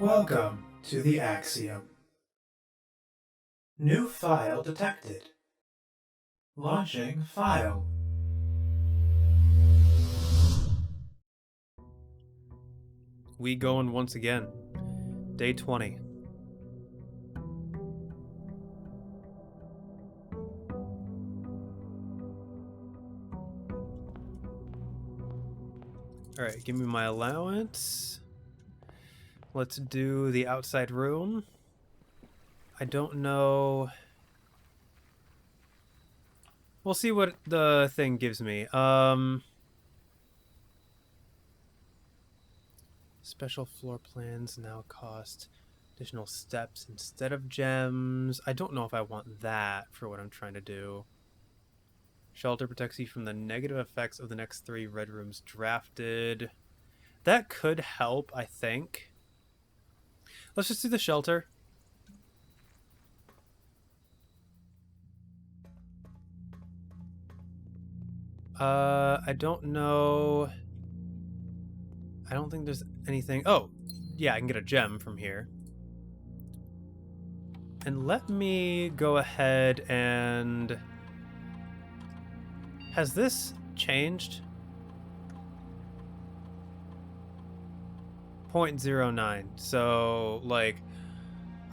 Welcome to the Axiom. New file detected. Launching file. We going once again. Day 20. Alright, give me my allowance. Let's do the outside room. I don't know. We'll see what the thing gives me. Special floor plans now cost additional steps instead of gems. I don't know if I want that for what I'm trying to do. Shelter protects you from the negative effects of the next 3 red rooms drafted. That could help, I think. Let's just do the shelter. I don't know. I don't think there's anything. Oh, yeah, I can get a gem from here. And let me go ahead and... Has this changed? 0.09. So, like,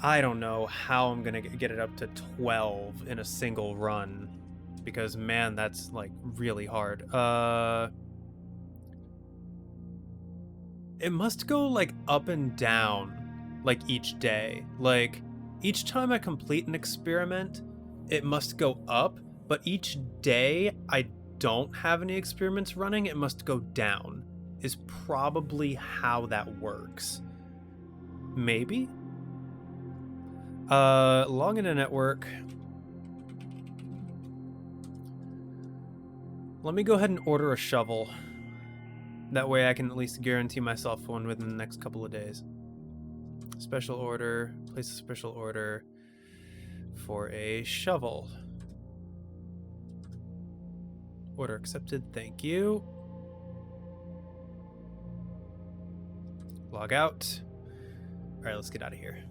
I don't know how I'm going to get it up to 12 in a single run. Because, man, that's, like, really hard. It must go, like, up and down, like, each day. Like, each time I complete an experiment, it must go up, but each day I don't have any experiments running, it must go down, is probably how that works. Maybe? Log into network. Let me go ahead and order a shovel. That way I can at least guarantee myself one within the next couple of days. Special order. Place a special order for a shovel. Order accepted. Thank you. Log out. All right, let's get out of here.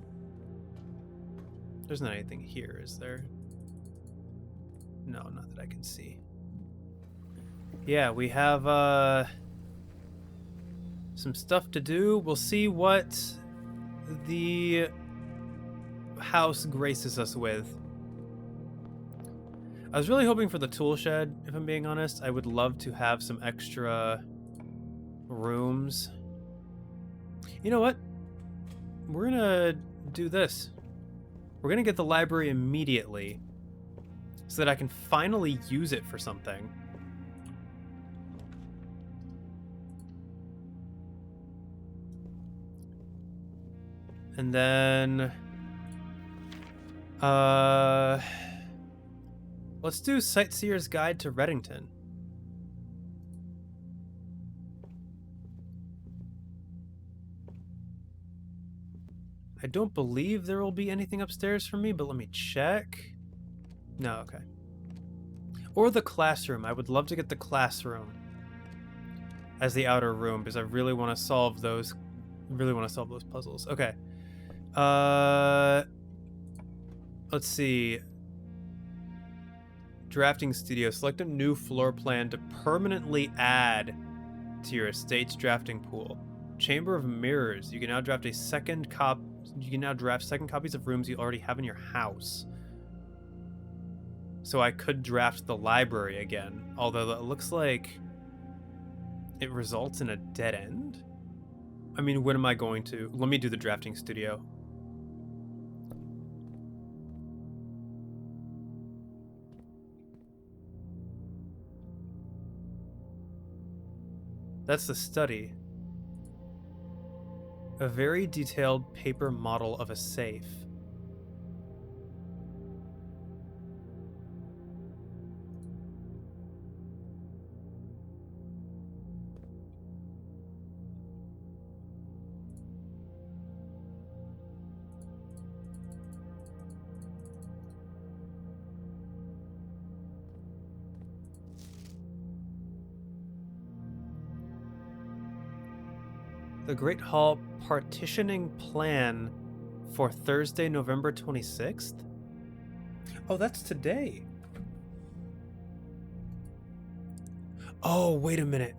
There's not anything here, is there? No, not that I can see. Yeah, we have some stuff to do. We'll see what the house graces us with. I was really hoping for the tool shed, if I'm being honest. I would love to have some extra rooms. You know what? We're gonna do this. We're gonna get the library immediately so that I can finally use it for something. And then let's do Sightseer's Guide to Reddington. I don't believe there will be anything upstairs for me, but let me check. No, okay. Or the classroom. I would love to get the classroom as the outer room because I really want to solve those. Really want to solve those puzzles. Okay. Let's see. Drafting studio. Select a new floor plan to permanently add to your estate's drafting pool. Chamber of Mirrors. You can now draft second copies of rooms you already have in your house. So I could draft the library again, although it looks like it results in a dead end. I mean, when am I going to? Let me do the drafting studio. That's the study. A very detailed paper model of a safe. The Great Hall partitioning plan for Thursday, November 26th? Oh, that's today. Oh, wait a minute.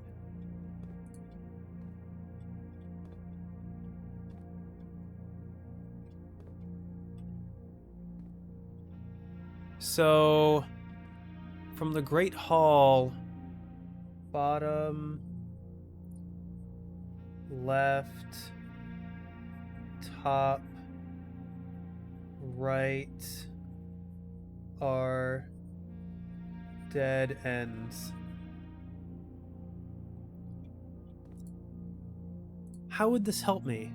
So, from the Great Hall, bottom left, top right are dead ends. How would this help me?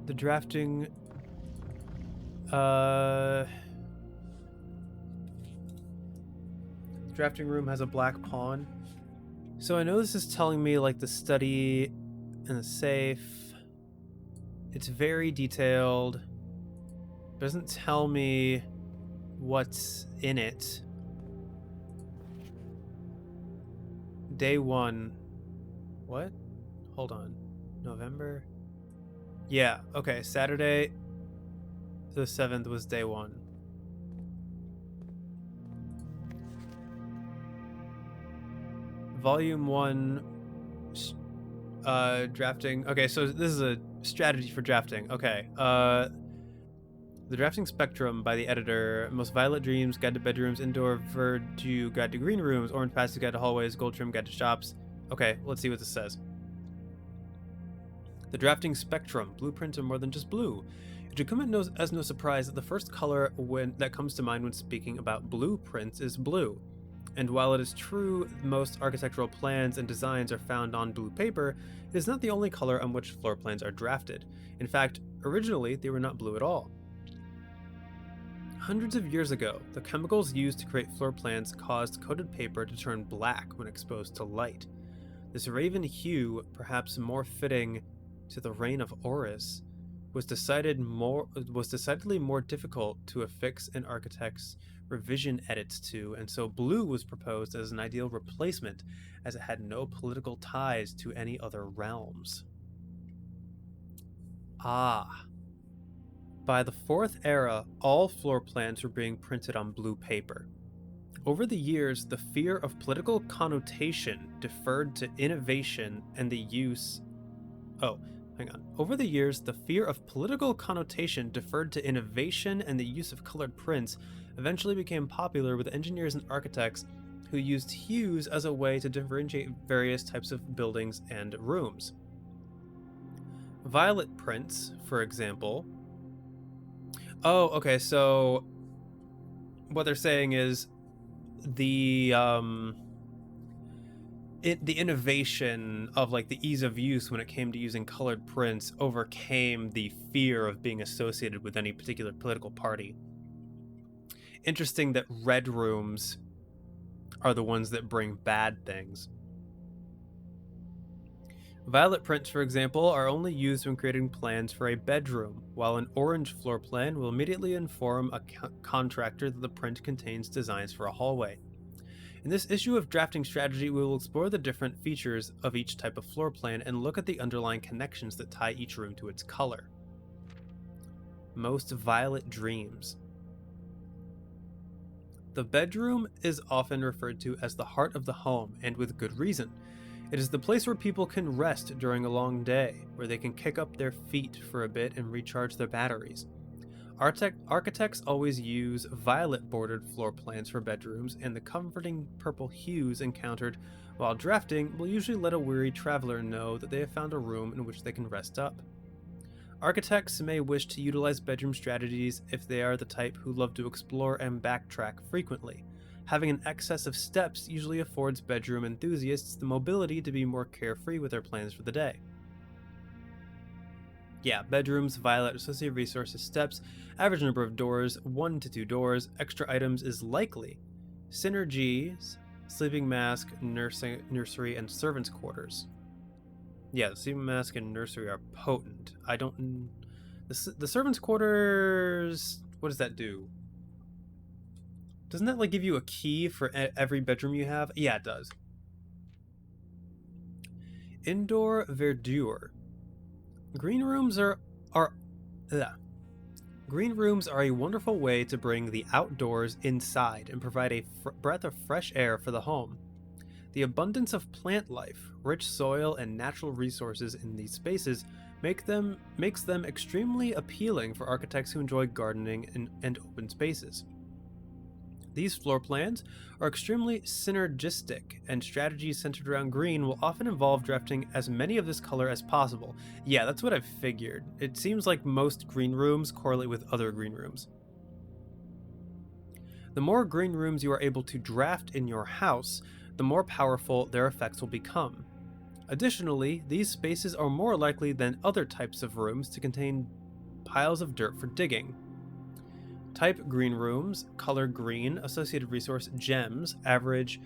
The drafting drafting room has a black pawn. So I know this is telling me like the study and the safe. It's very detailed. Doesn't tell me what's in it. Day 1. What? Hold on. November? Yeah, okay. Saturday the 7th was day 1. Volume 1 drafting. Okay, so this is a strategy for drafting. Okay. The Drafting Spectrum by the editor. Most Violet Dreams, Guide to Bedrooms, Indoor Verdure, Guide to Green Rooms, Orange Passage, Guide to Hallways, Gold Trim, Guide to Shops. Okay, let's see what this says. The Drafting Spectrum. Blueprints are more than just blue. It should come as no surprise that the first color that comes to mind when speaking about blueprints is blue. And while it is true most architectural plans and designs are found on blue paper, it is not the only color on which floor plans are drafted. In fact, originally they were not blue at all. Hundreds of years ago, the chemicals used to create floor plans caused coated paper to turn black when exposed to light. This raven hue, perhaps more fitting to the reign of Horus, was decidedly more difficult to affix an architect's revision edits to, and so blue was proposed as an ideal replacement, as it had no political ties to any other realms. Ah. By the 4th era, all floor plans were being printed on blue paper. Over the years, the fear of political connotation deferred to innovation and the use... Over the years, the fear of political connotation deferred to innovation and the use of colored prints eventually became popular with engineers and architects who used hues as a way to differentiate various types of buildings and rooms. Violet prints, for example... Oh, okay, so what they're saying is the innovation of like the ease of use when it came to using colored prints overcame the fear of being associated with any particular political party. Interesting that red rooms are the ones that bring bad things. Violet prints, for example, are only used when creating plans for a bedroom, while an orange floor plan will immediately inform a contractor that the print contains designs for a hallway. In this issue of Drafting Strategy, we will explore the different features of each type of floor plan and look at the underlying connections that tie each room to its color. Most Violet Dreams. The bedroom is often referred to as the heart of the home, and with good reason. It is the place where people can rest during a long day, where they can kick up their feet for a bit and recharge their batteries. Architects always use violet-bordered floor plans for bedrooms, and the comforting purple hues encountered while drafting will usually let a weary traveler know that they have found a room in which they can rest up. Architects may wish to utilize bedroom strategies if they are the type who love to explore and backtrack frequently. Having an excess of steps usually affords bedroom enthusiasts the mobility to be more carefree with their plans for the day. Yeah, bedrooms, violet, associated resources, steps, average number of doors, 1 to 2 doors, extra items is likely. Synergies, sleeping mask, nursery, and servants' quarters. Yeah, the sleeping mask and nursery are potent. I don't... The servants' quarters... What does that do? Doesn't that like give you a key for every bedroom you have? Yeah, it does. Indoor verdure. Green rooms are ugh. Green rooms are a wonderful way to bring the outdoors inside and provide a breath of fresh air for the home. The abundance of plant life, rich soil, and natural resources in these spaces makes them extremely appealing for architects who enjoy gardening and open spaces. These floor plans are extremely synergistic, and strategies centered around green will often involve drafting as many of this color as possible. Yeah, that's what I've figured. It seems like most green rooms correlate with other green rooms. The more green rooms you are able to draft in your house, the more powerful their effects will become. Additionally, these spaces are more likely than other types of rooms to contain piles of dirt for digging. Type green rooms, color green, associated resource gems, average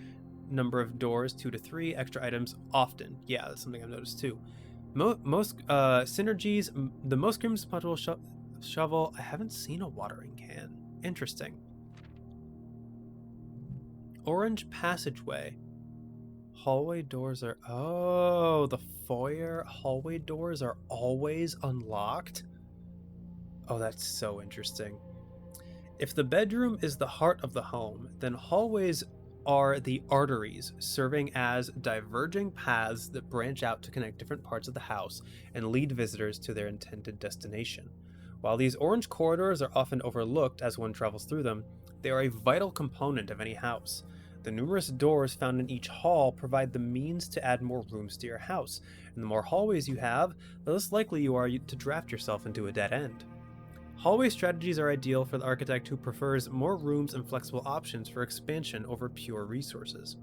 number of doors 2 to 3, extra items often. Yeah, that's something I've noticed too. Most synergies, the most green potential shovel. I haven't seen a watering can. Interesting. Orange passageway. Hallway doors are. Oh, the foyer hallway doors are always unlocked? Oh, that's so interesting. If the bedroom is the heart of the home, then hallways are the arteries, serving as diverging paths that branch out to connect different parts of the house and lead visitors to their intended destination. While these orange corridors are often overlooked as one travels through them, they are a vital component of any house. The numerous doors found in each hall provide the means to add more rooms to your house, and the more hallways you have, the less likely you are to draft yourself into a dead end. Hallway strategies are ideal for the architect who prefers more rooms and flexible options for expansion over pure resources.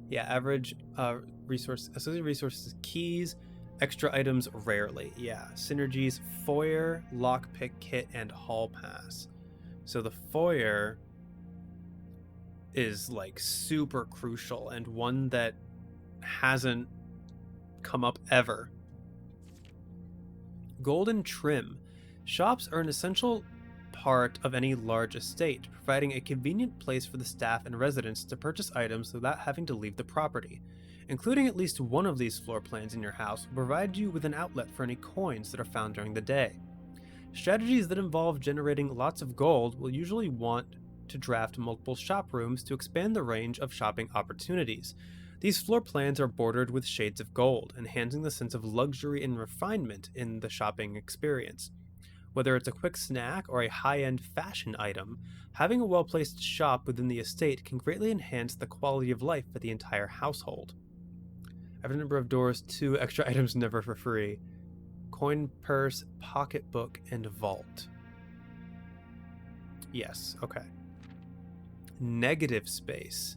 Yeah, average associated resources, keys, extra items rarely. Yeah, synergies, foyer, lockpick kit, and hall pass. So the foyer is like super crucial and one that hasn't come up ever. Golden trim. Shops are an essential part of any large estate, providing a convenient place for the staff and residents to purchase items without having to leave the property. Including at least one of these floor plans in your house will provide you with an outlet for any coins that are found during the day. Strategies that involve generating lots of gold will usually want to draft multiple shop rooms to expand the range of shopping opportunities. These floor plans are bordered with shades of gold, enhancing the sense of luxury and refinement in the shopping experience. Whether it's a quick snack or a high end fashion item, having a well placed shop within the estate can greatly enhance the quality of life for the entire household. Average number of doors, 2 extra items never for free. Coin purse, pocketbook, and vault. Yes, okay. Negative space.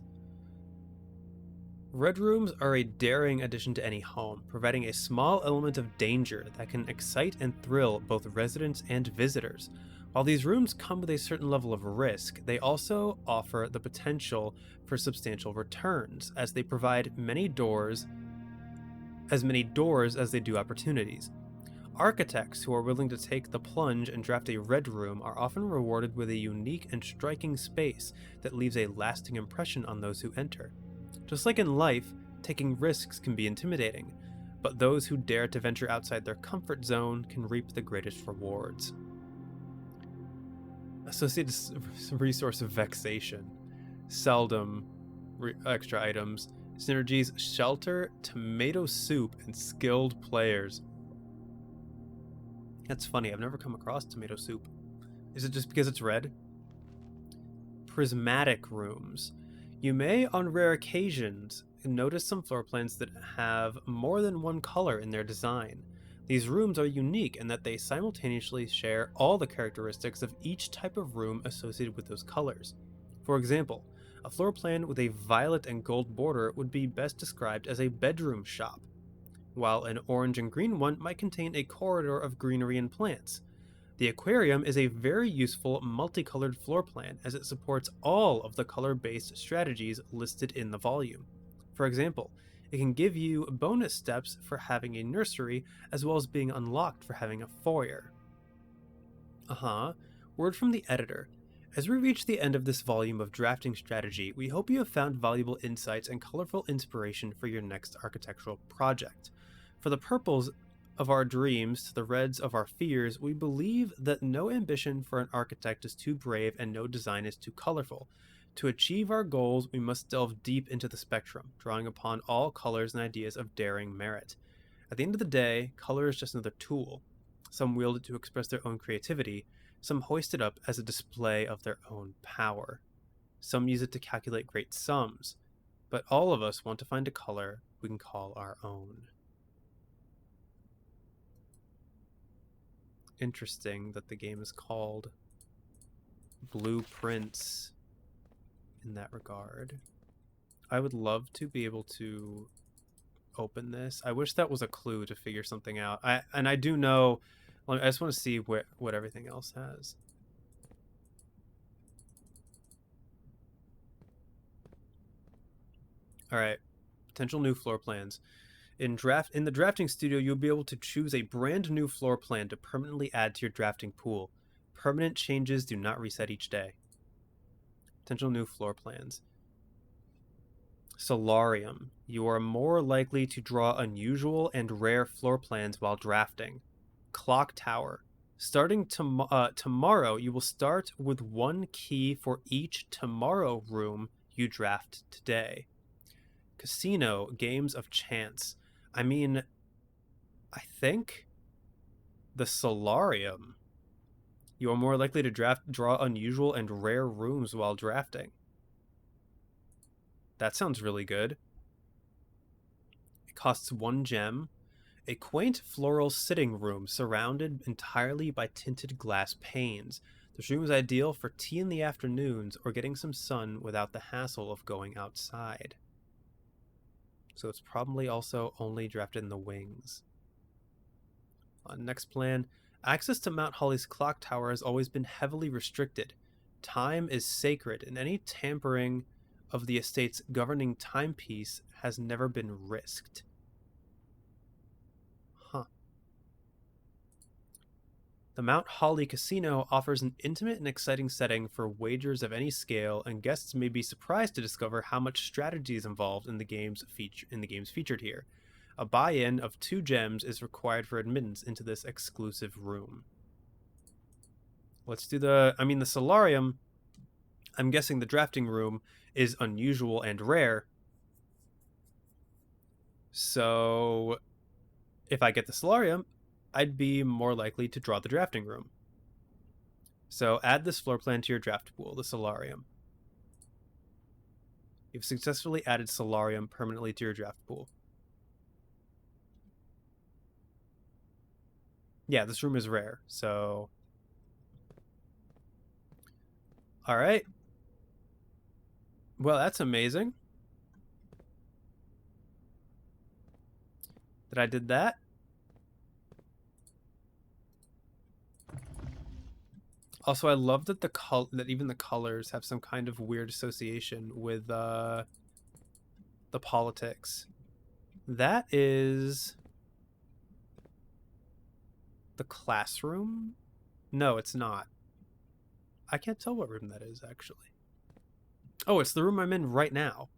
Red rooms are a daring addition to any home, providing a small element of danger that can excite and thrill both residents and visitors. While these rooms come with a certain level of risk, they also offer the potential for substantial returns, as they provide many doors as they do opportunities. Architects who are willing to take the plunge and draft a red room are often rewarded with a unique and striking space that leaves a lasting impression on those who enter. Just like in life, taking risks can be intimidating, but those who dare to venture outside their comfort zone can reap the greatest rewards. Associated resource of vexation. Seldom extra items. Synergies, shelter, tomato soup, and skilled players. That's funny, I've never come across tomato soup. Is it just because it's red? Prismatic rooms. You may, on rare occasions, notice some floor plans that have more than one color in their design. These rooms are unique in that they simultaneously share all the characteristics of each type of room associated with those colors. For example, a floor plan with a violet and gold border would be best described as a bedroom shop, while an orange and green one might contain a corridor of greenery and plants. The aquarium is a very useful multicolored floor plan as it supports all of the color-based strategies listed in the volume. For example, it can give you bonus steps for having a nursery as well as being unlocked for having a foyer. Word from the editor. As we reach the end of this volume of drafting strategy, we hope you have found valuable insights and colorful inspiration for your next architectural project. For the purples of our dreams to the reds of our fears, we believe that no ambition for an architect is too brave and no design is too colorful. To achieve our goals, we must delve deep into the spectrum, drawing upon all colors and ideas of daring merit. At the end of the day, color is just another tool. Some wield it to express their own creativity, some hoist it up as a display of their own power. Some use it to calculate great sums, but all of us want to find a color we can call our own. Interesting that the game is called Blueprints in that regard. I would love to be able to open this. I wish that was a clue to figure something out. I do know. I just want to see what everything else has. All right, potential new floor plans. In the drafting studio, you'll be able to choose a brand new floor plan to permanently add to your drafting pool. Permanent changes do not reset each day. Potential new floor plans. Solarium. You are more likely to draw unusual and rare floor plans while drafting. Clock Tower. Starting tomorrow, you will start with one key for each tomorrow room you draft today. Casino. Games of chance. I mean, I think the Solarium. You are more likely to draw unusual and rare rooms while drafting. That sounds really good. It costs 1 gem. A quaint floral sitting room surrounded entirely by tinted glass panes. This room is ideal for tea in the afternoons or getting some sun without the hassle of going outside. So it's probably also only drafted in the wings. Next plan. Access to Mount Holly's clock tower has always been heavily restricted. Time is sacred, and any tampering of the estate's governing timepiece has never been risked. The Mount Holly Casino offers an intimate and exciting setting for wagers of any scale, and guests may be surprised to discover how much strategy is involved in the games featured here. A buy-in of 2 gems is required for admittance into this exclusive room. Let's do the Solarium. I'm guessing the drafting room is unusual and rare. So if I get the Solarium, I'd be more likely to draw the drafting room. So add this floor plan to your draft pool, the Solarium. You've successfully added Solarium permanently to your draft pool. Yeah, this room is rare, so... Alright. Well, that's amazing. That I did that. Also, I love that that even the colors have some kind of weird association with the politics. That is the classroom? No, it's not. I can't tell what room that is, actually. Oh, it's the room I'm in right now.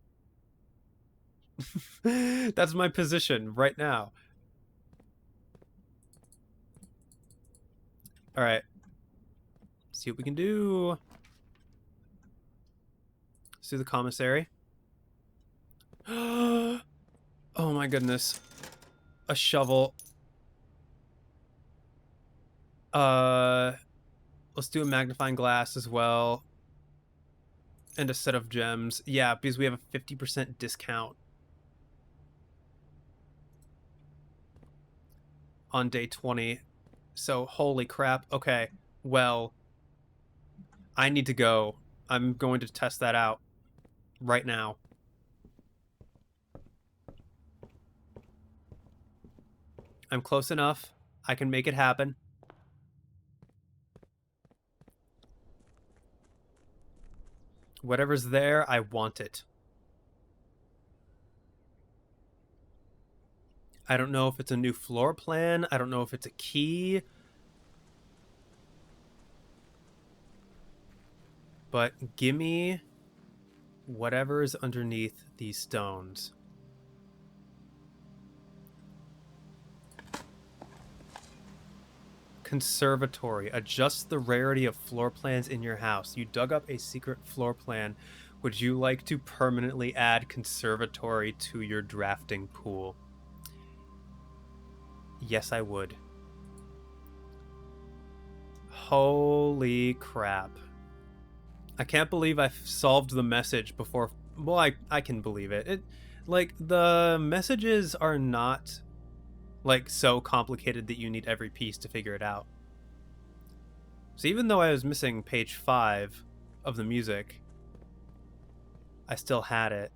That's my position right now. All right. See what we can do. Let's do the commissary. Oh my goodness. A shovel. Let's do a magnifying glass as well. And a set of gems. Yeah, because we have a 50% discount on day 20. So, holy crap. Okay, well, I need to go. I'm going to test that out right now. I'm close enough. I can make it happen. Whatever's there, I want it. I don't know if it's a new floor plan. I don't know if it's a key. But gimme whatever's underneath these stones. Conservatory. Adjust the rarity of floor plans in your house. You dug up a secret floor plan. Would you like to permanently add conservatory to your drafting pool? Yes, I would. Holy crap. I can't believe I've solved the message before. Well, I can believe it. Like, the messages are not, like, so complicated that you need every piece to figure it out. So even though I was missing page 5 of the music, I still had it.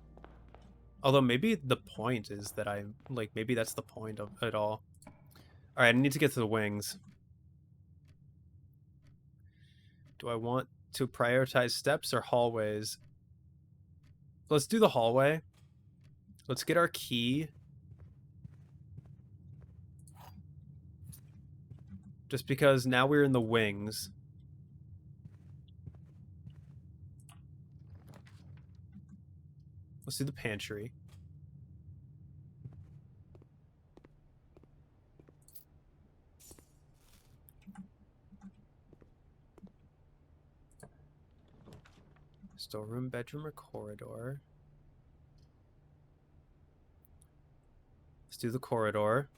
Although maybe the point is that maybe that's the point of it all. Alright, I need to get to the wings. Do I want to prioritize steps or hallways? Let's do the hallway. Let's get our key. Just because now we're in the wings. Let's do the pantry. Storeroom, bedroom, or corridor. Let's do the corridor.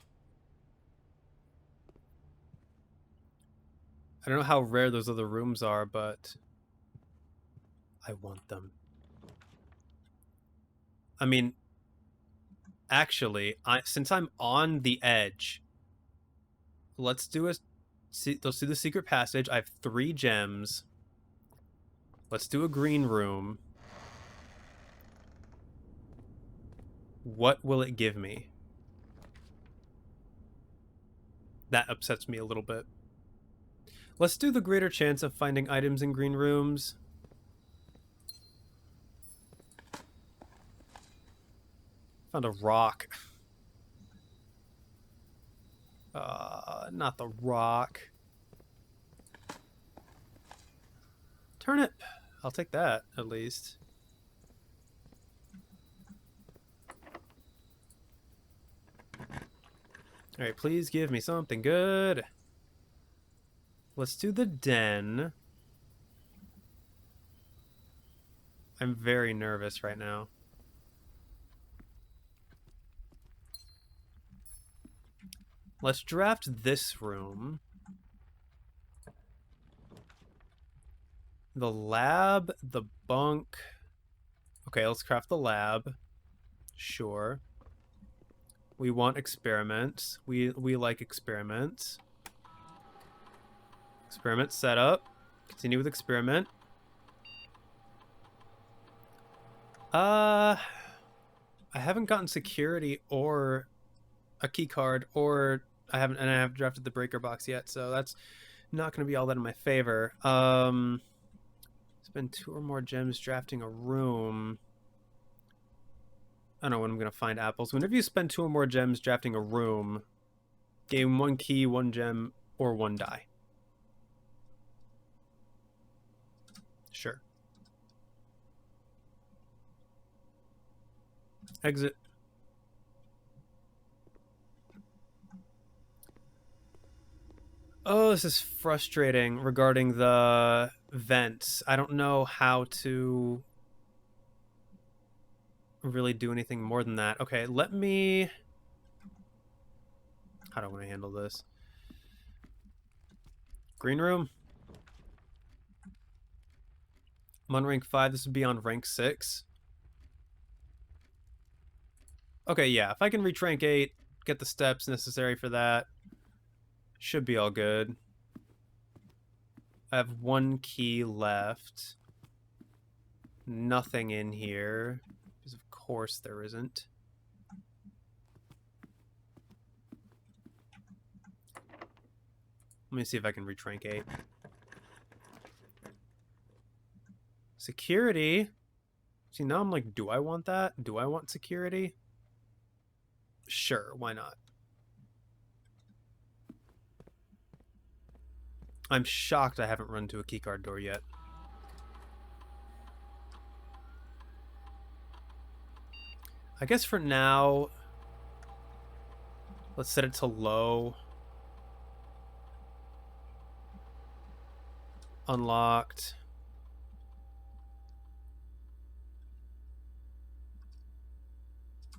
I don't know how rare those other rooms are, but I want them. I mean, actually, since I'm on the edge, let's do the secret passage. I have 3 gems. Let's do a green room. What will it give me? That upsets me a little bit. Let's do the greater chance of finding items in green rooms. Found a rock. Not the rock. Turnip. I'll take that, at least. Alright, please give me something good. Let's do the den. I'm very nervous right now. Let's draft this room. The lab, the bunk. Okay, let's craft the lab. Sure. We want experiments. We like experiments. Experiment setup. Continue with experiment. I haven't gotten security or a key card, or I haven't drafted the breaker box yet, so that's not going to be all that in my favor. Spend 2 or more gems drafting a room. I don't know when I'm going to find apples. Whenever you spend 2 or more gems drafting a room, gain 1 key, 1 gem, or 1 die. Sure. Exit. Oh, this is frustrating regarding the vents. I don't know how to really do anything more than that. Okay, let me... How do I want to handle this? Green room. I'm on rank 5. This would be on rank 6. Okay, yeah. If I can reach rank 8, get the steps necessary for that, should be all good. I have 1 key left. Nothing in here, because of course there isn't. Let me see if I can reach rank 8. Security. See, now I'm like, do I want that? Do I want security? Sure, why not? I'm shocked I haven't run to a keycard door yet. I guess for now, let's set it to low. Unlocked.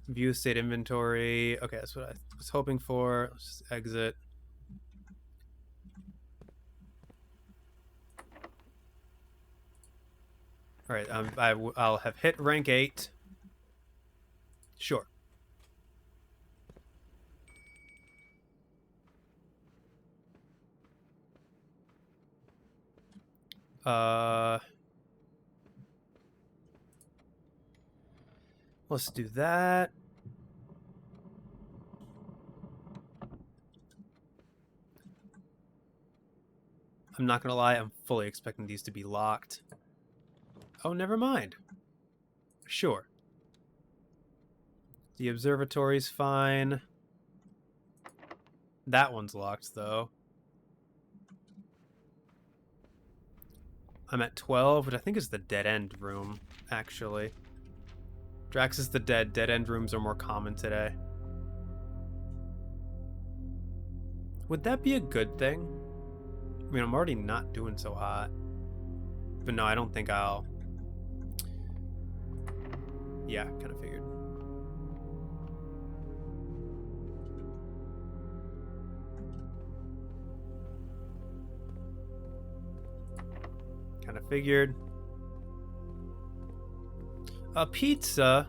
View state inventory. Okay, that's what I was hoping for. Let's just exit. All right, I'll have hit rank 8. Sure. Let's do that. I'm not gonna lie, I'm fully expecting these to be locked. Oh, never mind. Sure. The observatory's fine. That one's locked, though. I'm at 12, which I think is the dead end room, actually. Drax is the dead. Dead end rooms are more common today. Would that be a good thing? I mean, I'm already not doing so hot. But no, I don't think I'll... Yeah, kind of figured. Kind of figured. A pizza?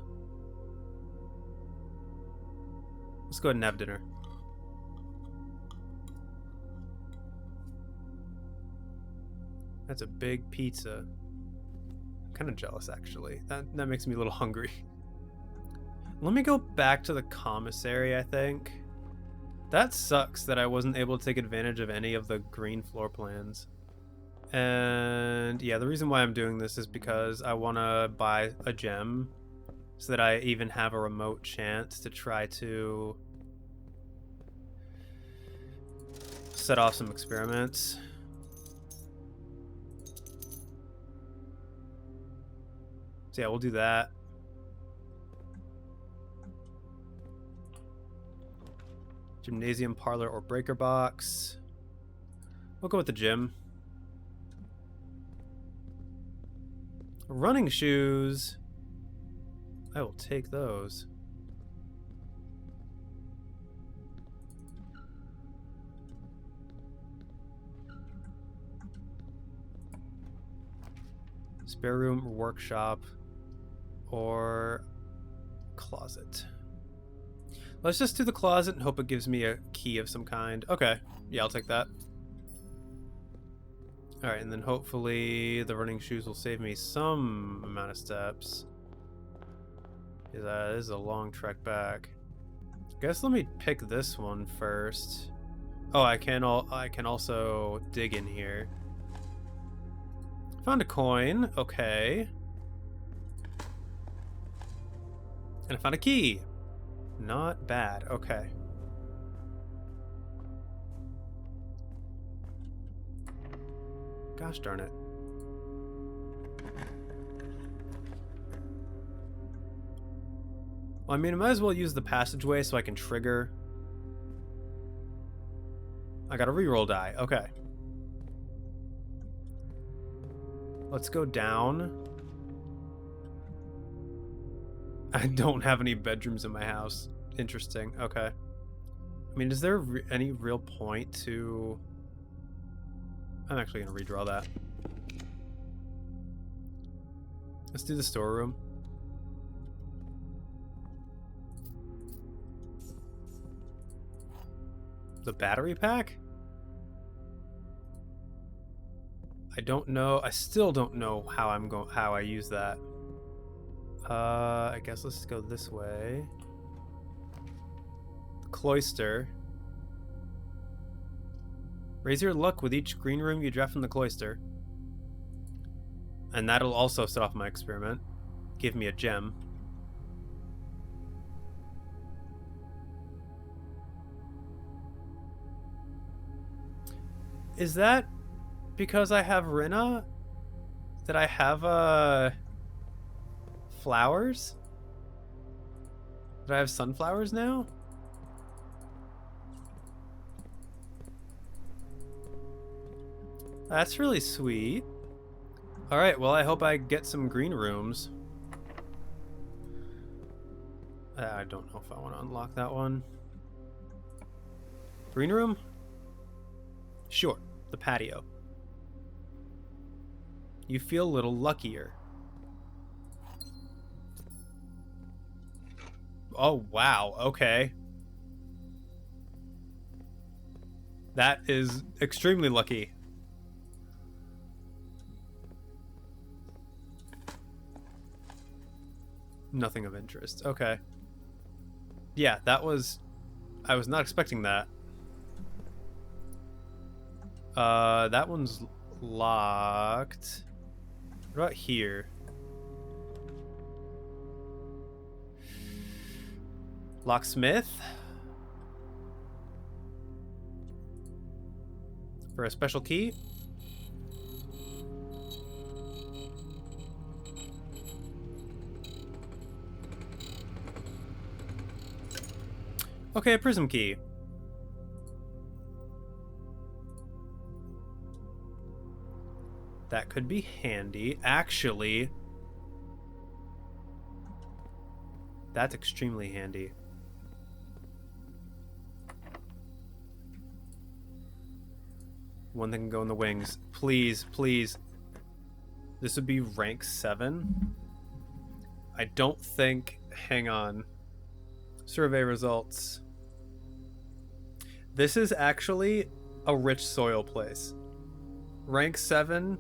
Let's go ahead and have dinner. That's a big pizza. I'm kind of jealous, actually. That makes me a little hungry. Let me go back to the commissary, I think. That sucks that I wasn't able to take advantage of any of the green floor plans. And yeah, the reason why I'm doing this is because I want to buy a gem so that I even have a remote chance to try to set off some experiments. So yeah, we'll do that. Gymnasium, parlor, or breaker box. We'll go with the gym. Running shoes. I will take those. Spare room, workshop, or closet. Let's just do the closet and hope it gives me a key of some kind. Okay. Yeah, I'll take that. Alright, and then hopefully the running shoes will save me some amount of steps. This is a long trek back. I guess let me pick this one first. Oh, I can also dig in here. Found a coin. Okay. And I found a key. Not bad. Okay. Gosh darn it. Well, I mean, I might as well use the passageway so I can trigger. I got a reroll die. Okay. Let's go down. I don't have any bedrooms in my house. Interesting. Okay. I mean, is there any real point to... I'm actually going to redraw that. Let's do the storeroom. The battery pack? I don't know. I still don't know how how I use that. I guess let's go this way. The cloister. Raise your luck with each green room you draft from the cloister. And that'll also set off my experiment. Give me a gem. Is that because I have Rinna? That I have flowers? Did I have sunflowers now? That's really sweet. Alright, well I hope I get some green rooms. I don't know if I want to unlock that one. Green room? Sure, the patio. You feel a little luckier. Oh, wow, okay. That is extremely lucky. Nothing of interest. Okay. Yeah, that was... I was not expecting that. That one's locked. What about here? Locksmith? For a special key? Okay, a prism key. That could be handy. Actually, that's extremely handy. One thing can go in the wings. Please, please. This would be rank 7. I don't think... Hang on. Survey results. This is actually a rich soil place. Rank 7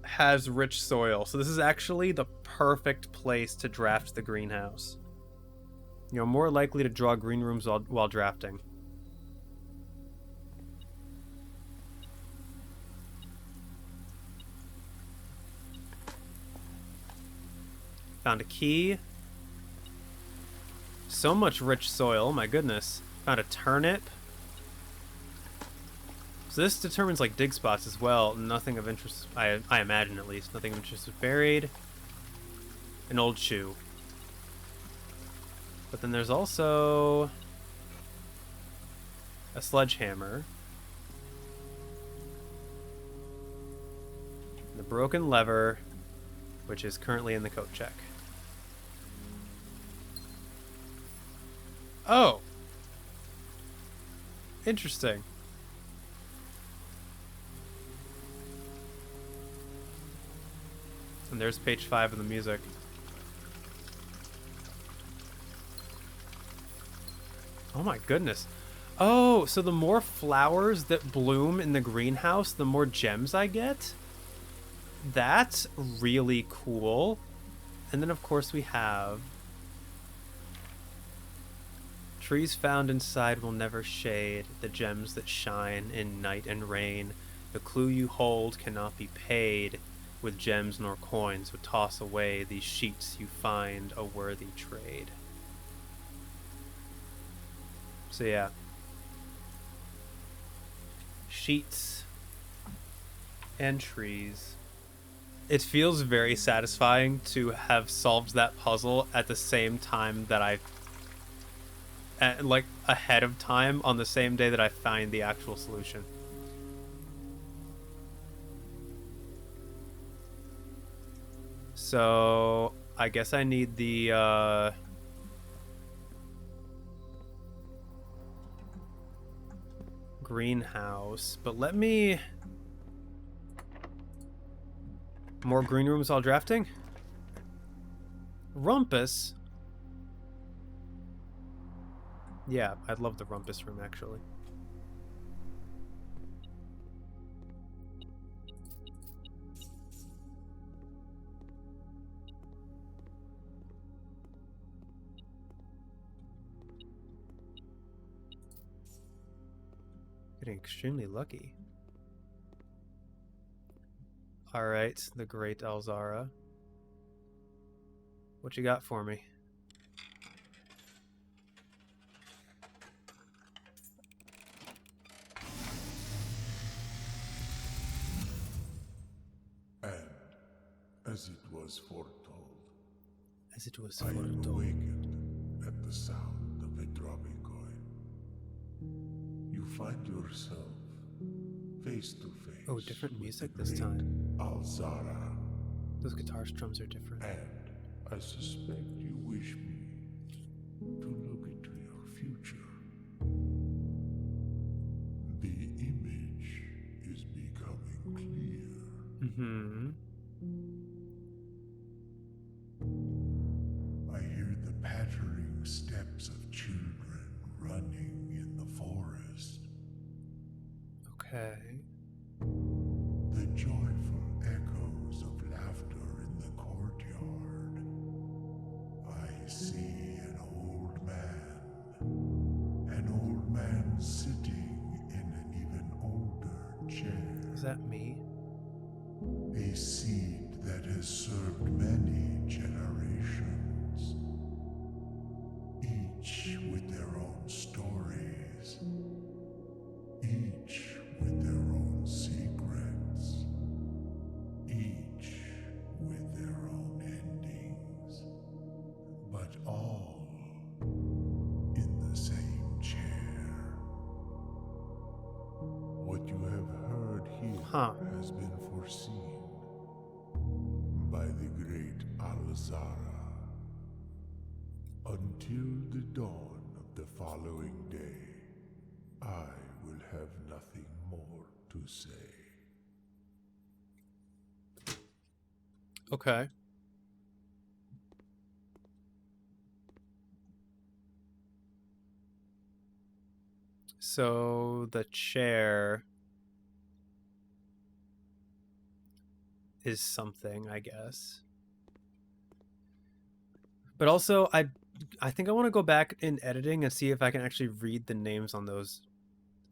has rich soil. So this is actually the perfect place to draft the greenhouse. You're more likely to draw green rooms while drafting. Found a key. So much rich soil, my goodness. Found a turnip. So this determines like dig spots as well. Nothing of interest, I imagine at least. Nothing of interest is buried. An old shoe. But then there's also a sledgehammer. The broken lever, which is currently in the coat check. Oh! Interesting. And there's page 5 of the music. Oh my goodness. Oh, so the more flowers that bloom in the greenhouse, the more gems I get? That's really cool. And then of course we have... Trees found inside will never shade, the gems that shine in night and rain. The clue you hold cannot be paid with gems nor coins, but toss away these sheets you find a worthy trade. So yeah. Sheets and trees. It feels very satisfying to have solved that puzzle at the same time that like ahead of time on the same day that I find the actual solution. So I guess I need the greenhouse, but let me... More green rooms while drafting? Rumpus? Yeah, I'd love the rumpus room, actually. Getting extremely lucky. Alright, the great Alzara. What you got for me? And as it was foretold, as it was I foretold. awakened at the sound of a dropping coin. You find yourself face to face. Oh, different music with the this great time. Alzara, Those guitar strums are different. and I suspect you wish me to look into your future. The image is becoming clear. Mm-hmm. I hear the pattering steps of children running in the forest. Okay. The joyful echoes of laughter in the courtyard. I see an old man sitting in an even older chair. Is that me? A seed that has served many generations, each with their own stories, each with their own secrets, each with their own endings, but all in the same chair. What you have heard here has been foreseen by the great Alzara. Until the dawn of the following day, I will have nothing more to say. Okay. So the chair is something, I guess. But also, I think I want to go back in editing and see if I can actually read the names on those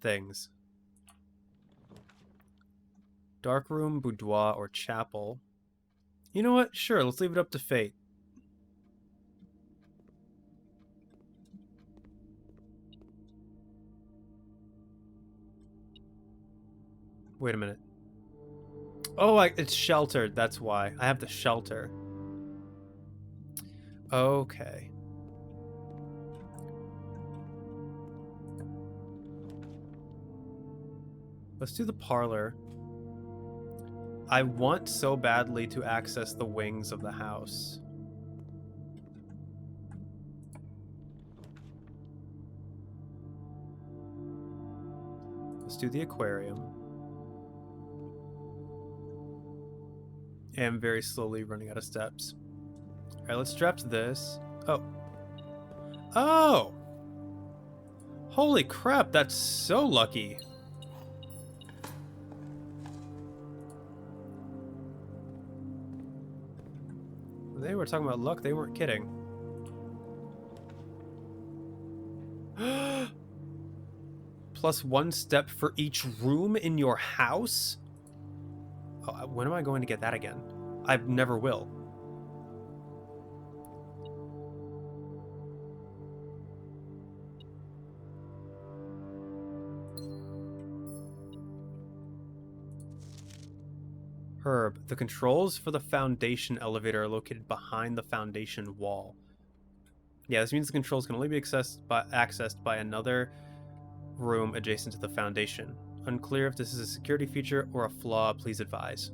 things. Dark room, boudoir, or chapel. You know what? Sure, let's leave it up to fate. Wait a minute. Oh, it's sheltered. That's why. I have the shelter. Okay. Let's do the parlor. I want so badly to access the wings of the house. Let's do the aquarium. I am very slowly running out of steps. Alright, let's draft this. Oh. Oh! Holy crap, that's so lucky. They were talking about luck, they weren't kidding. Plus 1 step for each room in your house? Oh, when am I going to get that again? I never will. Herb, the controls for the foundation elevator are located behind the foundation wall. Yeah, this means the controls can only be accessed by another room adjacent to the foundation. Unclear if this is a security feature or a flaw, please advise.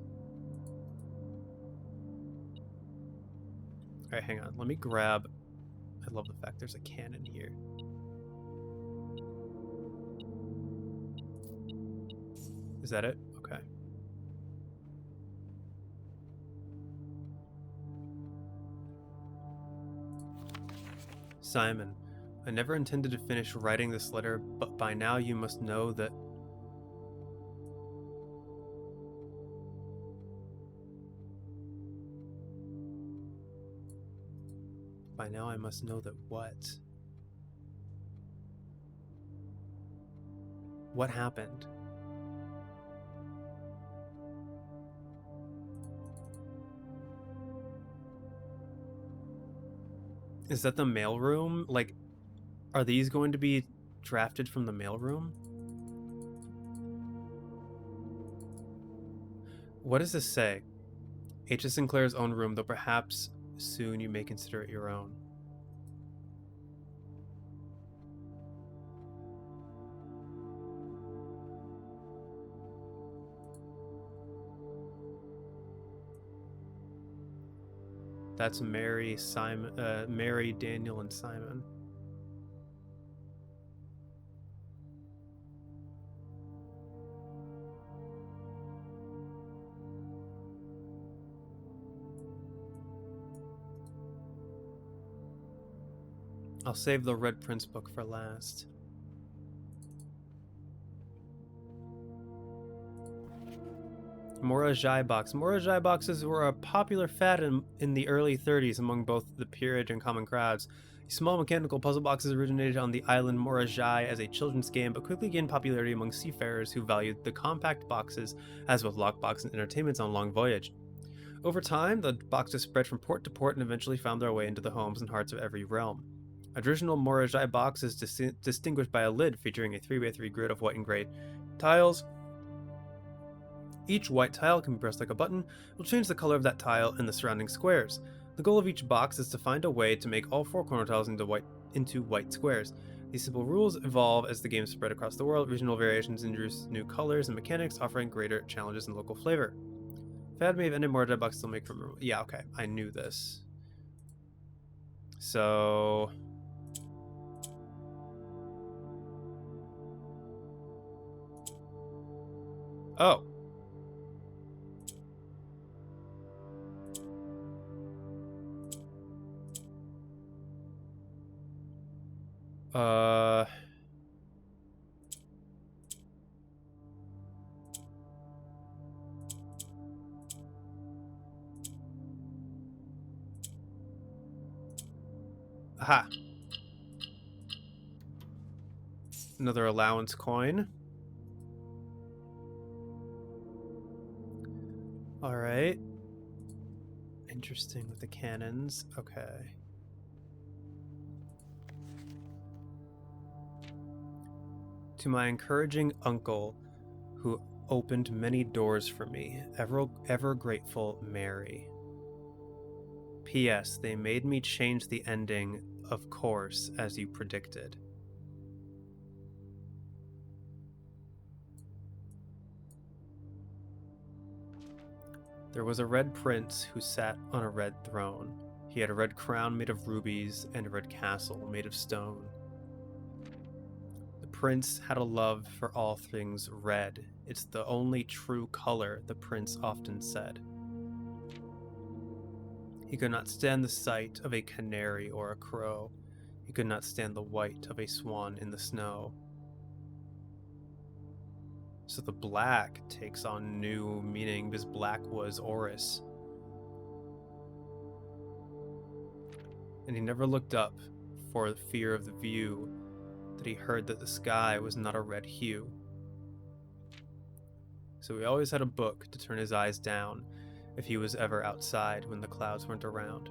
Alright, hang on. Let me grab... I love the fact there's a cannon here. Is that it? Okay. Simon, I never intended to finish writing this letter, but by now you must know that... By now I must know that what? What happened? Is that the mailroom? Like, are these going to be drafted from the mailroom? What does this say? H.S. Sinclair's own room, though perhaps soon you may consider it your own. That's Mary, Simon, Mary, Daniel, and Simon. I'll save the Red Prince book for last. Morajai box. Morajai boxes were a popular fad in the early 30s among both the peerage and common crowds. Small mechanical puzzle boxes originated on the island Morajai as a children's game, but quickly gained popularity among seafarers who valued the compact boxes as both lockbox and entertainments on a long voyage. Over time, the boxes spread from port to port and eventually found their way into the homes and hearts of every realm. A traditional Morajai box is distinguished by a lid featuring a 3x3 grid of white and gray tiles. Each white tile can be pressed like a button, will change the color of that tile and the surrounding squares. The goal of each box is to find a way to make all four corner tiles into white squares. These simple rules evolve as the game spread across the world. Regional variations introduce new colors and mechanics, offering greater challenges and local flavor. Fad may have ended, Morajai box still make from... Yeah, okay, I knew this. So... Oh. Aha. Another allowance coin. Alright. Interesting with the cannons. Okay. To my encouraging uncle, who opened many doors for me, ever grateful, Mary. P.S. They made me change the ending, of course, as you predicted. There was a red prince who sat on a red throne. He had a red crown made of rubies and a red castle made of stone. The prince had a love for all things red. It's the only true color, the prince often said. He could not stand the sight of a canary or a crow. He could not stand the white of a swan in the snow. So the black takes on new meaning because black was Horus. And he never looked up for fear of the view, that he heard that the sky was not a red hue. So he always had a book to turn his eyes down if he was ever outside when the clouds weren't around.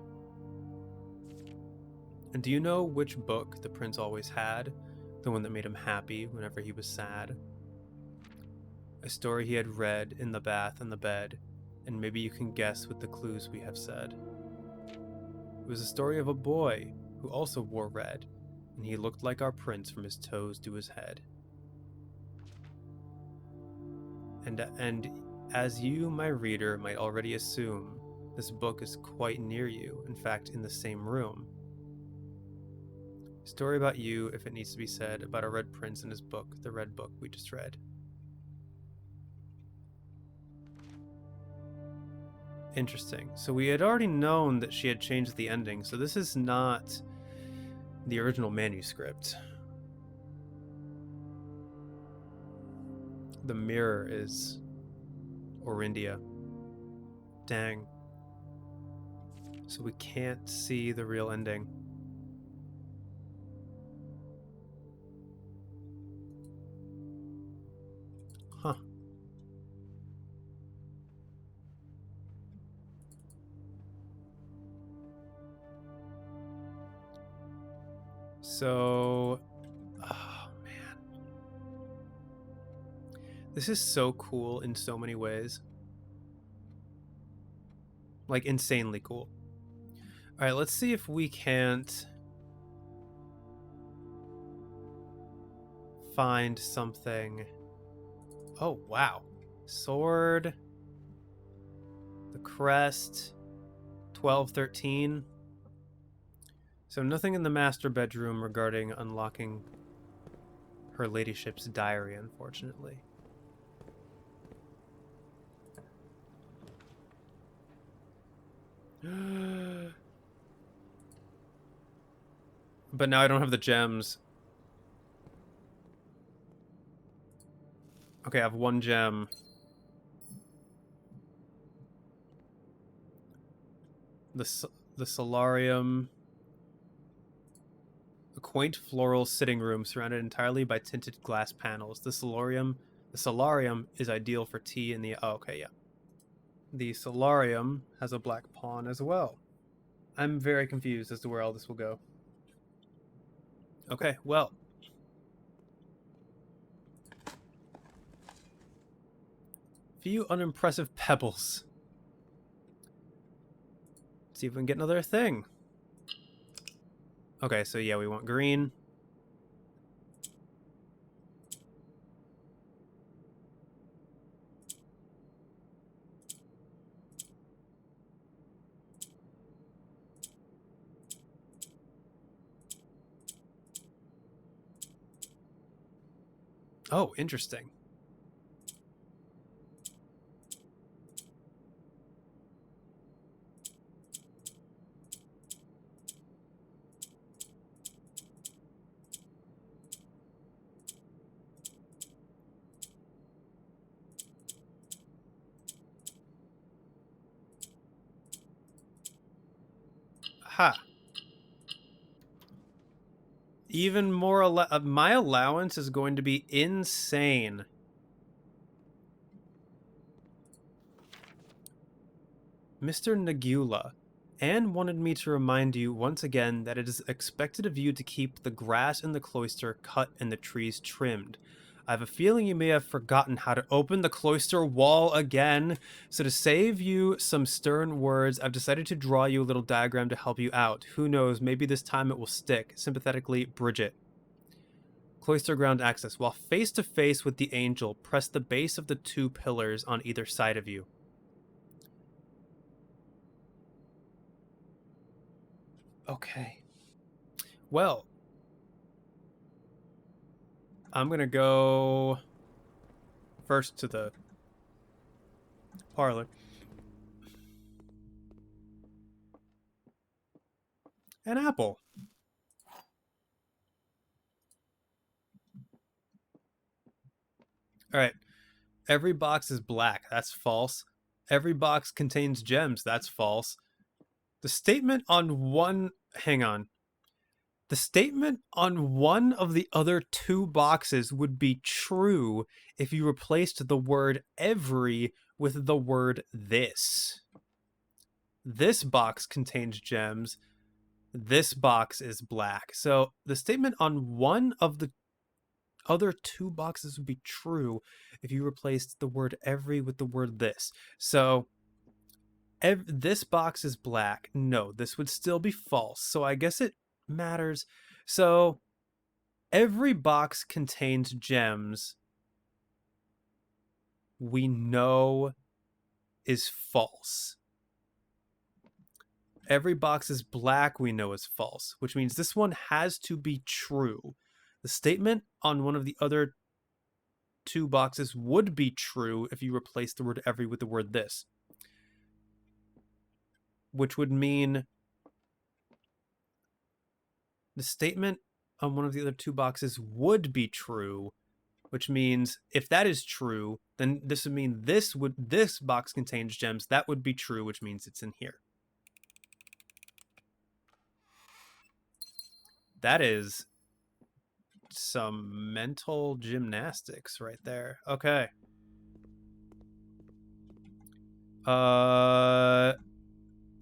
And do you know which book the prince always had? The one that made him happy whenever he was sad? A story he had read in the bath and the bed, and maybe you can guess with the clues we have said. It was a story of a boy who also wore red, and he looked like our prince from his toes to his head. And as you, my reader, might already assume, this book is quite near you, in fact, in the same room. Story about you, if it needs to be said, about a red prince and his book, the red book we just read. Interesting. So we had already known that she had changed the ending, so this is not the original manuscript. The mirror is Orindia. Dang. So we can't see the real ending. Huh. So, oh man. This is so cool in so many ways. Like, insanely cool. Alright, let's see if we can't find something. Oh, wow. Sword. The crest. 12, 13. So nothing in the master bedroom regarding unlocking her ladyship's diary, unfortunately. But now I don't have the gems. Okay, I have one gem. The solarium. A quaint floral sitting room surrounded entirely by tinted glass panels. The solarium is ideal for tea in the... Oh, okay, yeah. The solarium has a black pawn as well. I'm very confused as to where all this will go. Okay, well. Few unimpressive pebbles. See if we can get another thing. Okay, so yeah, we want green. Oh, interesting. Ha. Even more... my allowance is going to be insane. Mr. Nagula, Anne wanted me to remind you once again that it is expected of you to keep the grass in the cloister cut and the trees trimmed. I have a feeling you may have forgotten how to open the cloister wall again, so to save you some stern words, I've decided to draw you a little diagram to help you out. Who knows, maybe this time it will stick. Sympathetically, Bridget. Cloister ground access. While face to face with the angel, press the base of the two pillars on either side of you. Okay. Well, I'm going to go first to the parlor. An apple. All right. Every box is black. That's false. Every box contains gems. That's false. The statement on one... Hang on. The statement on one of the other two boxes would be true if you replaced the word every with the word this. This box contains gems. This box is black. So the statement on one of the other two boxes would be true if you replaced the word every with the word this. So this box is black. No, this would still be false. So I guess it matters. So every box contains gems. We know is false. Every box is black, we know is false, which means this one has to be true. The statement on one of the other two boxes would be true if you replace the word every with the word this, which would mean the statement on one of the other two boxes would be true, which means if that is true, then this would mean this box contains gems. That would be true, which means it's in here. That is some mental gymnastics right there. Okay.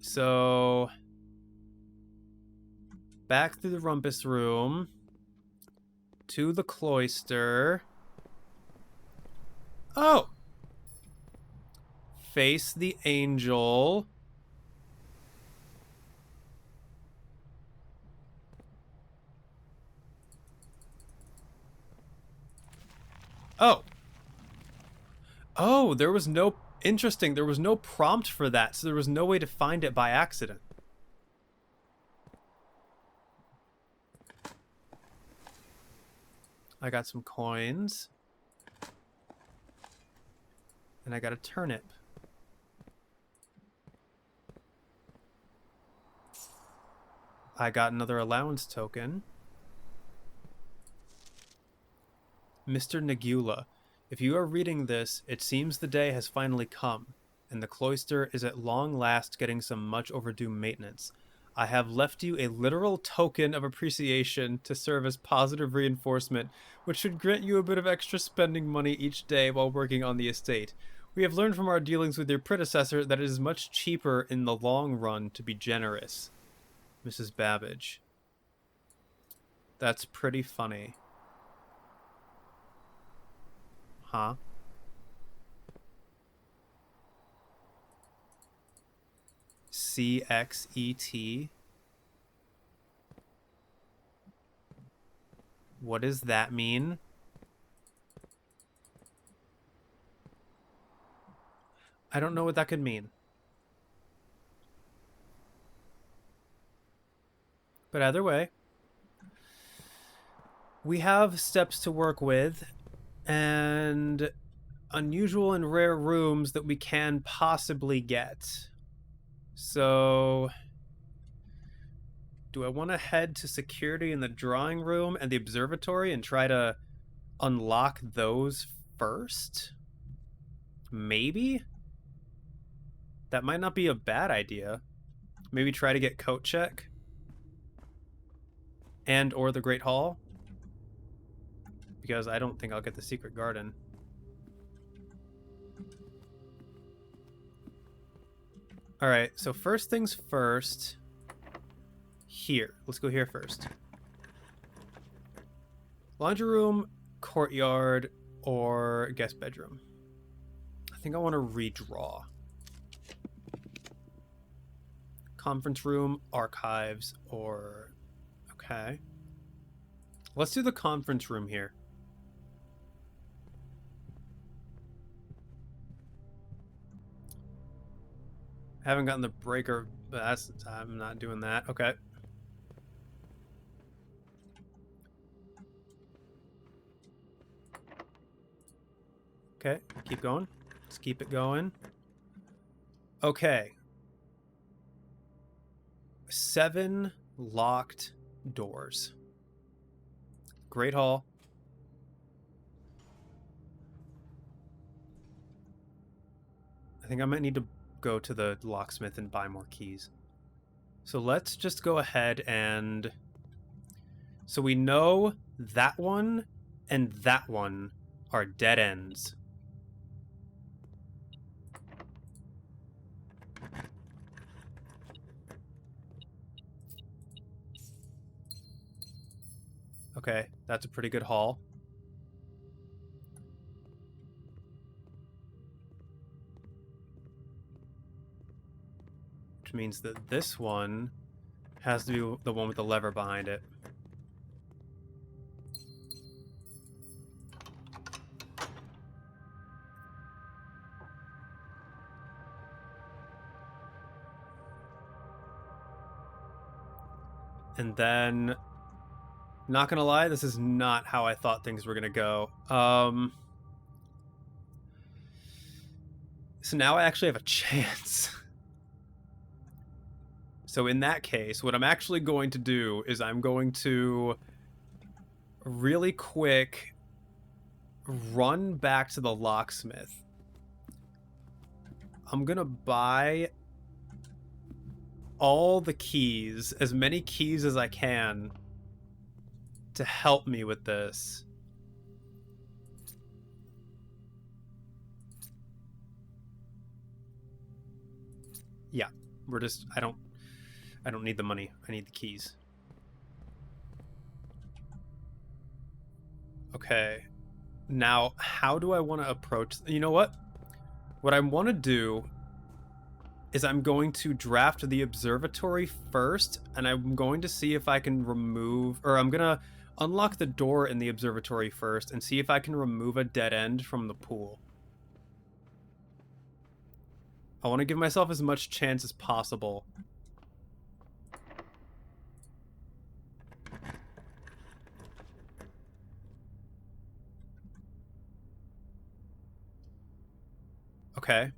So back through the rumpus room to the cloister. Oh. Face the angel. Oh. Oh, there was no... Interesting. There was no prompt for that, so there was no way to find it by accident. I got some coins. And I got a turnip. I got another allowance token. Mr. Nagula, if you are reading this, it seems the day has finally come, and the cloister is at long last getting some much overdue maintenance. I have left you a literal token of appreciation to serve as positive reinforcement, which should grant you a bit of extra spending money each day while working on the estate. We have learned from our dealings with your predecessor that it is much cheaper in the long run to be generous. Mrs. Babbage. That's pretty funny. Huh? CXET? What does that mean? I don't know what that could mean. But either way, we have steps to work with and unusual and rare rooms that we can possibly get. So, do I want to head to security in the drawing room and the observatory and try to unlock those first? Maybe? That might not be a bad idea. Maybe try to get coat check. And or the Great Hall. Because I don't think I'll get the secret garden. Alright, so first things first. Here. Let's go here first. Laundry room, courtyard, or guest bedroom. I think I want to redraw. Conference room, archives, or... Okay. Let's do the conference room here. I haven't gotten the breaker, but I'm not doing that. Okay. Okay, keep going. Let's keep it going. Okay. 7 locked doors. Great Hall. I think I might need to go to the locksmith and buy more keys. So let's just go ahead and... So we know that one and that one are dead ends. Okay, that's a pretty good haul. Which means that this one has to be the one with the lever behind it. And then... Not gonna lie, this is not how I thought things were gonna go. So now I actually have a chance. So in that case, what I'm actually going to do is I'm going to really quick run back to the locksmith. I'm gonna buy all the keys, as many keys as I can, to help me with this. Yeah, we're just... I don't need the money. I need the keys. Okay. Now, how do I want to approach... You know what? What I want to do is I'm going to draft the observatory first, and I'm going to see if I can remove... Or I'm going to unlock the door in the observatory first and see if I can remove a dead end from the pool. I want to give myself as much chance as possible. Okay.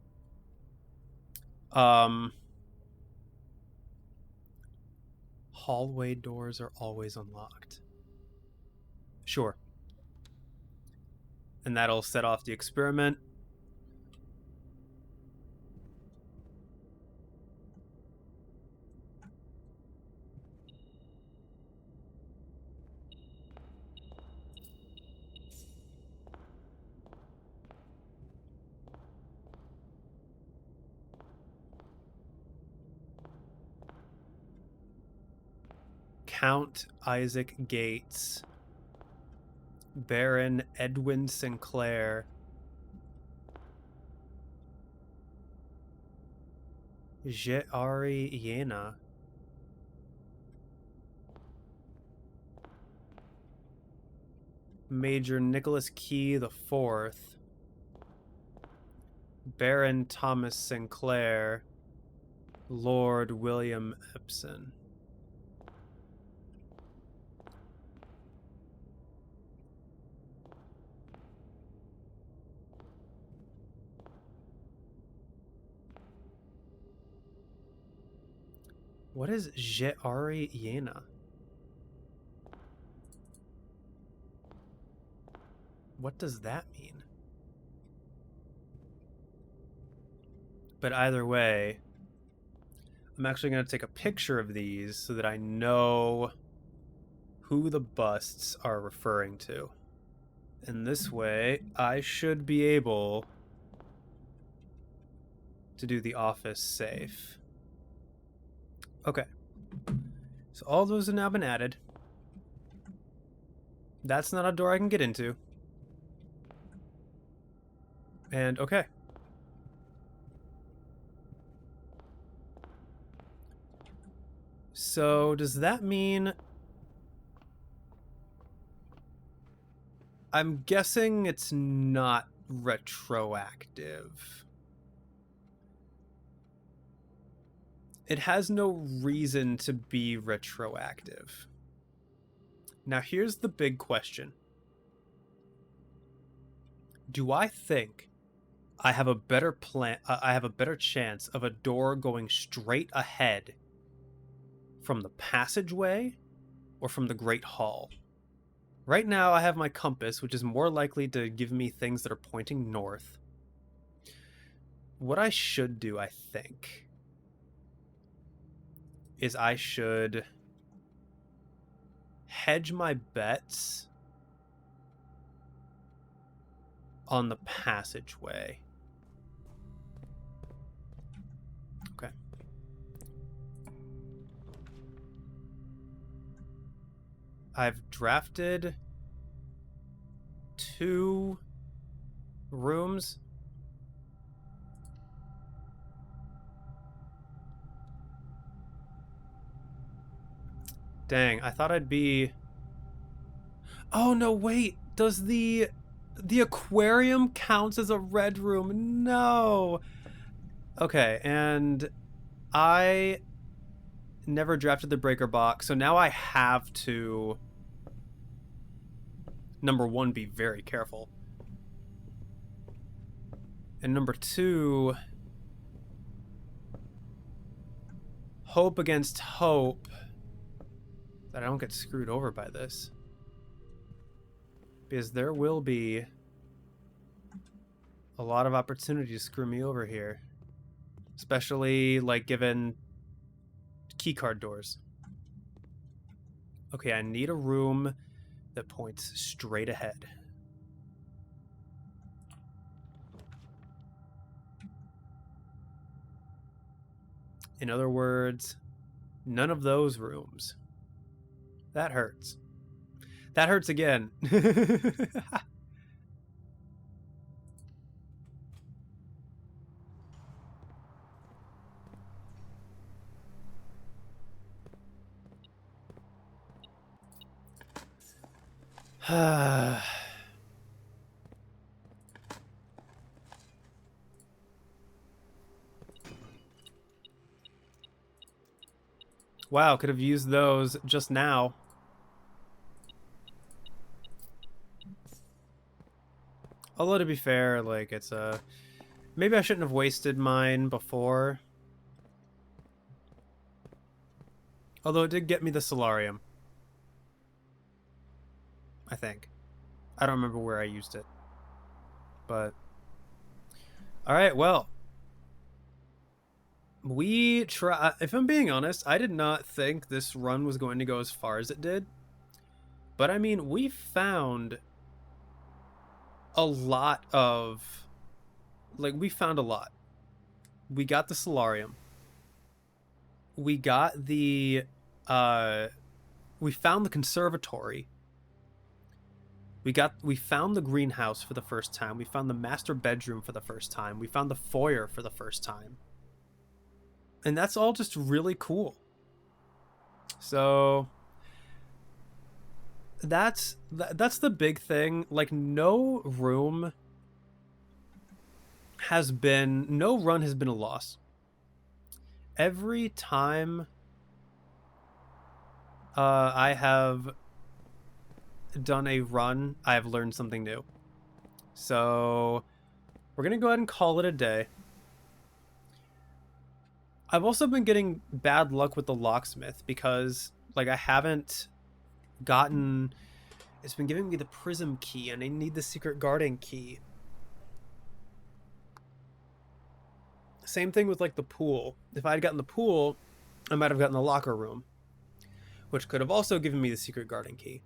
Hallway doors are always unlocked. Sure. And that'll set off the experiment. Count Isaac Gates. Baron Edwin Sinclair. Je'ari Yena. Major Nicholas Key IV. Baron Thomas Sinclair. Lord William Epson. What is Je'ari Yena? What does that mean? But either way, I'm actually going to take a picture of these so that I know who the busts are referring to. And this way, I should be able to do the office safe. Okay. So all those have now been added. That's not a door I can get into. And okay. So does that mean... I'm guessing it's not retroactive. It has no reason to be retroactive. Now here's the big question. Do I think I have a better plan? I have a better chance of a door going straight ahead from the passageway or from the Great Hall? Right now I have my compass, which is more likely to give me things that are pointing north. What I should do, I think, is I should hedge my bets on the passageway. Okay. I've drafted 2 rooms. Dang, I thought I'd be... Oh, no, wait. Does the aquarium counts as a red room? No. Okay, and I never drafted the breaker box, so now I have to, number 1, be very careful. And number 2, hope against hope that I don't get screwed over by this. Because there will be a lot of opportunity to screw me over here. Especially, like, given keycard doors. Okay, I need a room that points straight ahead. In other words, none of those rooms. That hurts. That hurts again. Wow, could have used those just now. Although to be fair, like it's maybe I shouldn't have wasted mine before. Although it did get me the solarium. I think. I don't remember where I used it. But alright, well. We try. If I'm being honest, I did not think this run was going to go as far as it did. But I mean, we found a lot of, like, we found a lot. We got the solarium. We got the, we found the conservatory. We found the greenhouse for the first time. We found the master bedroom for the first time. We found the foyer for the first time. And that's all just really cool. So that's the big thing. Like no run has been a loss. Every time I have done a run, I have learned something new. So we're gonna go ahead and call it a day. I've also been getting bad luck with the locksmith because like I haven't gotten, it's been giving me the prism key and I need the secret garden key. Same thing with like the pool. If I had gotten the pool, I might have gotten the locker room, which could have also given me the secret garden key.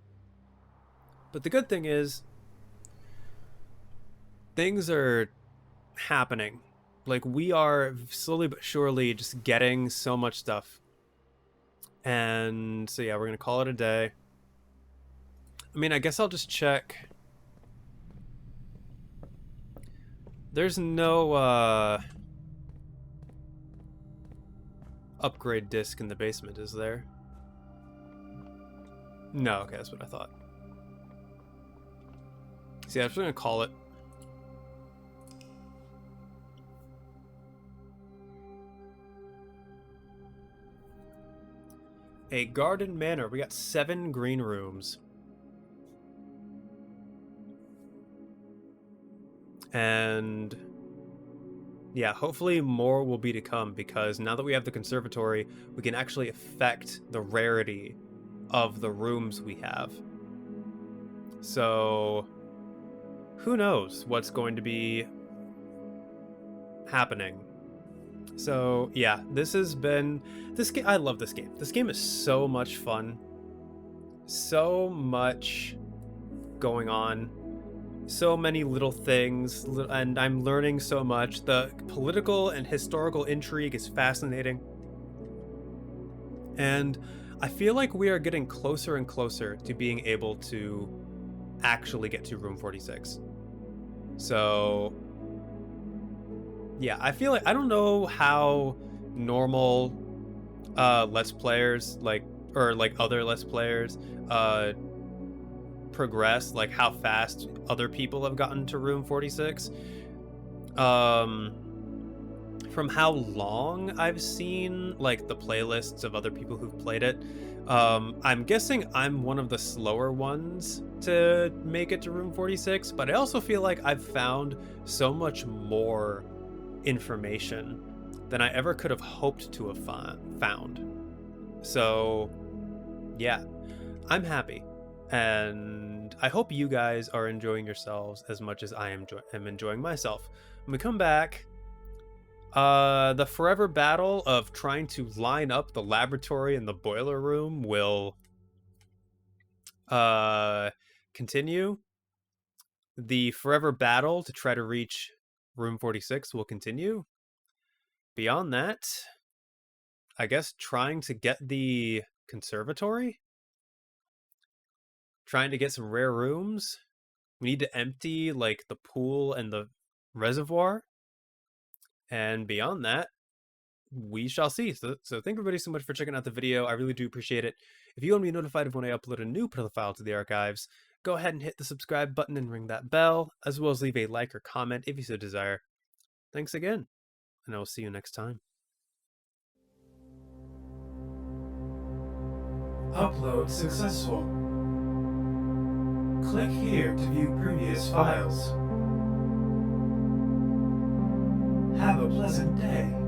But the good thing is things are happening. Like we are slowly but surely just getting so much stuff. And so yeah, we're gonna call it a day. I mean, I guess I'll just check. There's no upgrade disc in the basement, is there? No, okay, that's what I thought. See, I'm just gonna call it. A garden manor. We got 7 green rooms. And yeah, hopefully more will be to come because now that we have the conservatory, we can actually affect the rarity of the rooms we have. So who knows what's going to be happening. So yeah, this has been this game. I love this game. This game is so much fun. So much going on. So many little things, and I'm learning so much. The political and historical intrigue is fascinating. And I feel like we are getting closer and closer to being able to actually get to room 46. So yeah, I feel like I don't know how normal let's players or other let's players progress, like how fast other people have gotten to room 46. From how long I've seen like the playlists of other people who've played it, I'm guessing I'm one of the slower ones to make it to room 46, but I also feel like I've found so much more information than I ever could have hoped to have found. So yeah, I'm happy, and I hope you guys are enjoying yourselves as much as I am enjoying myself. When we come back, the forever battle of trying to line up the laboratory and the boiler room will continue. The forever battle to try to reach room 46 will continue. Beyond that, I guess trying to get the conservatory, trying to get some rare rooms. We need to empty like the pool and the reservoir, and beyond that, we shall see. So thank everybody so much for checking out the video. I really do appreciate it. If you want to be notified of when I upload a new file to the archives, go ahead and hit the subscribe button and ring that bell, as well as leave a like or comment if you so desire. Thanks again, and I will see you next time. Upload successful. Click here to view previous files. Have a pleasant day.